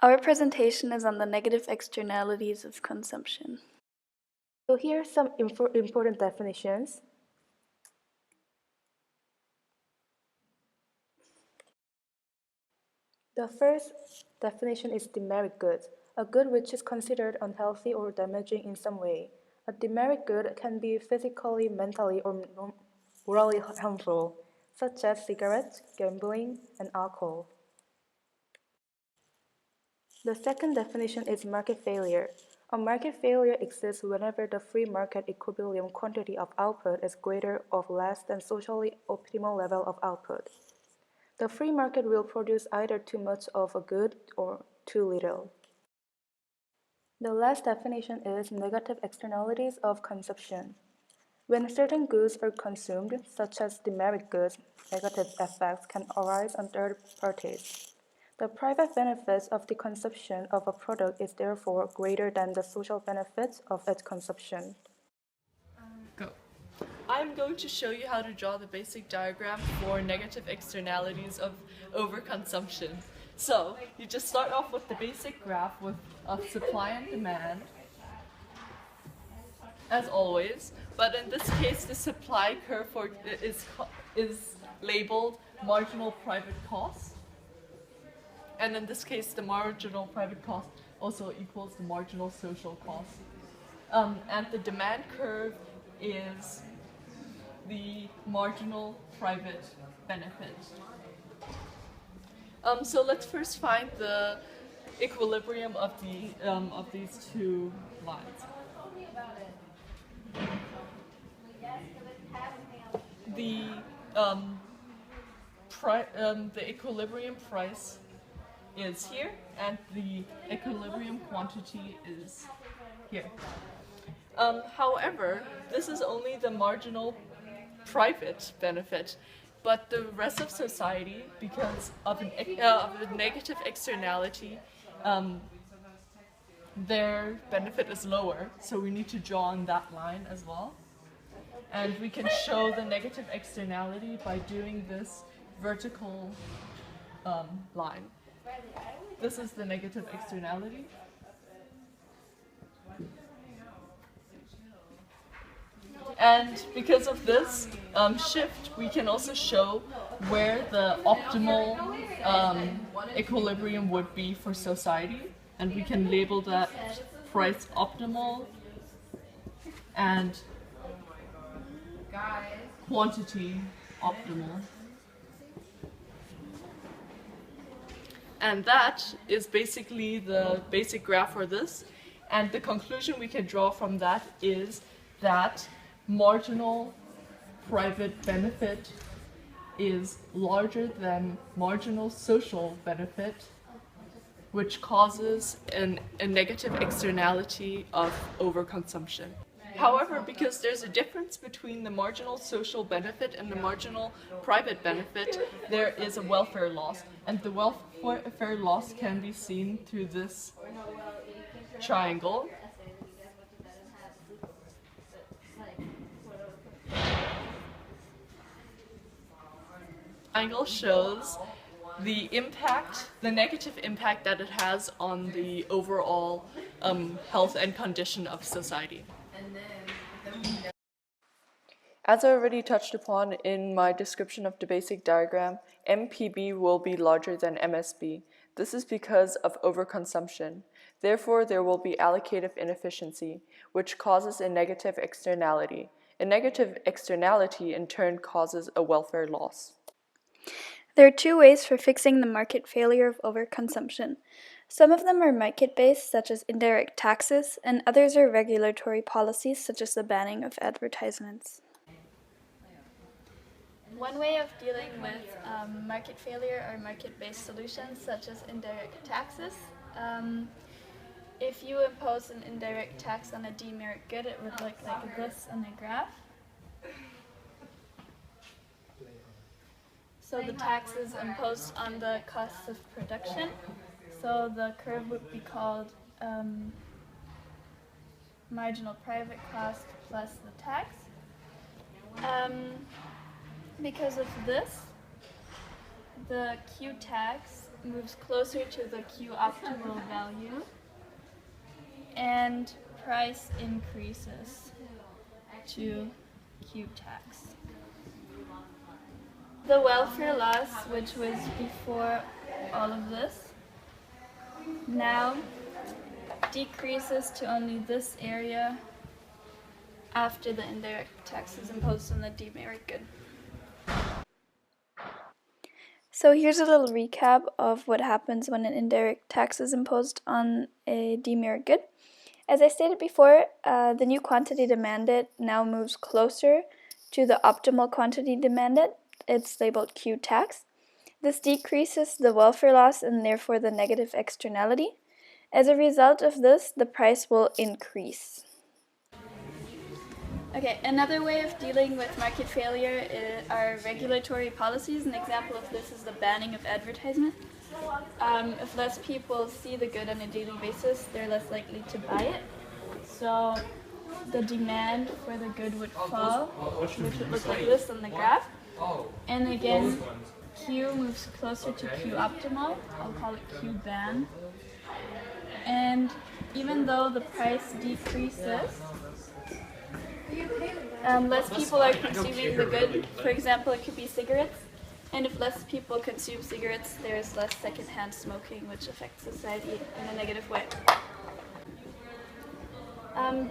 Our presentation is on the negative externalities of consumption. So here are some important definitions. The first definition is demerit good, a good which is considered unhealthy or damaging in some way. A demerit good can be physically, mentally, or morally harmful, such as cigarettes, gambling, and alcohol. The second definition is market failure. A market failure exists whenever the free market equilibrium quantity of output is greater or less than socially optimal level of output. The free market will produce either too much of a good or too little. The last definition is negative externalities of consumption. When certain goods are consumed, such as demerit goods, negative effects can arise on third parties. The private benefits of the consumption of a product is therefore greater than the social benefits of its consumption. Go. I'm going to show you how to draw the basic diagram for negative externalities of overconsumption. So, you just start off with the basic graph of supply and demand, as always, but in this case the supply curve is labeled marginal private cost. And in this case, the marginal private cost also equals the marginal social cost. And the demand curve is the marginal private benefit. So let's first find the equilibrium of these two lines. The equilibrium price is here, and the equilibrium quantity is here. However, this is only the marginal private benefit, but the rest of society, because of a negative externality, their benefit is lower, so we need to draw on that line as well. And we can show the negative externality by doing this vertical line. This is the negative externality. And because of this shift, we can also show where the optimal equilibrium would be for society. And we can label that price optimal and quantity optimal. And that is basically the basic graph for this. And the conclusion we can draw from that is that marginal private benefit is larger than marginal social benefit, which causes a negative externality of overconsumption. However, because there's a difference between the marginal social benefit and the marginal private benefit, there is a welfare loss. And the welfare loss can be seen through this triangle. Triangle shows the negative impact that it has on the overall health and condition of society. As I already touched upon in my description of the basic diagram, MPB will be larger than MSB. This is because of overconsumption. Therefore, there will be allocative inefficiency, which causes a negative externality. A negative externality in turn causes a welfare loss. There are two ways for fixing the market failure of overconsumption. Some of them are market-based, such as indirect taxes, and others are regulatory policies, such as the banning of advertisements. One way of dealing with market failure are market-based solutions, such as indirect taxes. If you impose an indirect tax on a demerit good, it would look like this on a graph. So the tax is imposed on the costs of production. So the curve would be called marginal private cost plus the tax. Because of this, the Q tax moves closer to the Q optimal value, and price increases to Q tax. The welfare loss, which was before all of this, now decreases to only this area after the indirect tax is imposed on the demerit good. So here's a little recap of what happens when an indirect tax is imposed on a demerit good. As I stated before, the new quantity demanded now moves closer to the optimal quantity demanded. It's labeled Q tax. This decreases the welfare loss and therefore the negative externality. As a result of this, the price will increase. Okay, another way of dealing with market failure are regulatory policies. An example of this is the banning of advertisement. If less people see the good on a daily basis, they're less likely to buy it. So the demand for the good would fall, which would look like this on the graph. And again, Q moves closer to Q optimal. I'll call it Q ban. And even though the price decreases, less people are consuming the good. For example, it could be cigarettes. And if less people consume cigarettes, there is less secondhand smoking, which affects society in a negative way.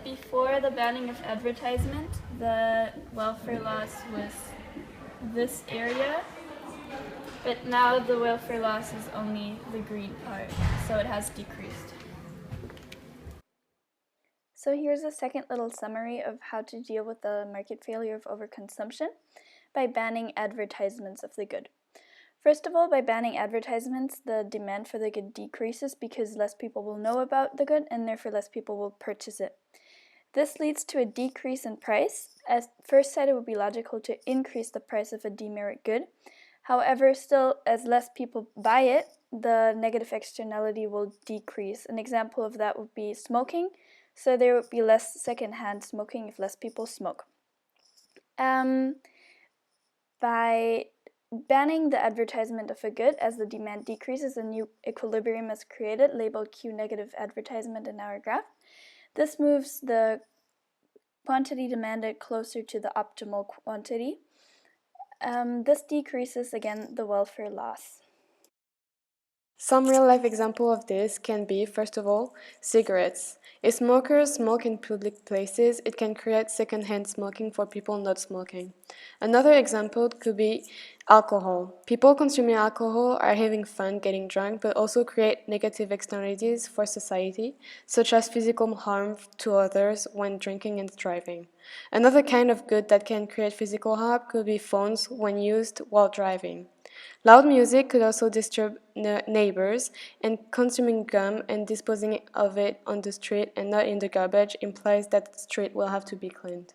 Before the banning of advertisement, the welfare loss was this area, but now the welfare loss is only the green part, so it has decreased. So here's a second little summary of how to deal with the market failure of overconsumption by banning advertisements of the good. First of all, by banning advertisements, the demand for the good decreases because less people will know about the good and therefore less people will purchase it. This leads to a decrease in price. At first sight, it would be logical to increase the price of a demerit good. However, still, as less people buy it, the negative externality will decrease. An example of that would be smoking. So there would be less secondhand smoking if less people smoke. By banning the advertisement of a good, as the demand decreases, a new equilibrium is created, labeled Q negative advertisement in our graph. This moves the quantity demanded closer to the optimal quantity. This decreases, again, the welfare loss. Some real-life example of this can be, first of all, cigarettes. If smokers smoke in public places, it can create second-hand smoking for people not smoking. Another example could be alcohol. People consuming alcohol are having fun getting drunk, but also create negative externalities for society, such as physical harm to others when drinking and driving. Another kind of good that can create physical harm could be phones when used while driving. Loud music could also disturb neighbors, and consuming gum and disposing of it on the street and not in the garbage implies that the street will have to be cleaned.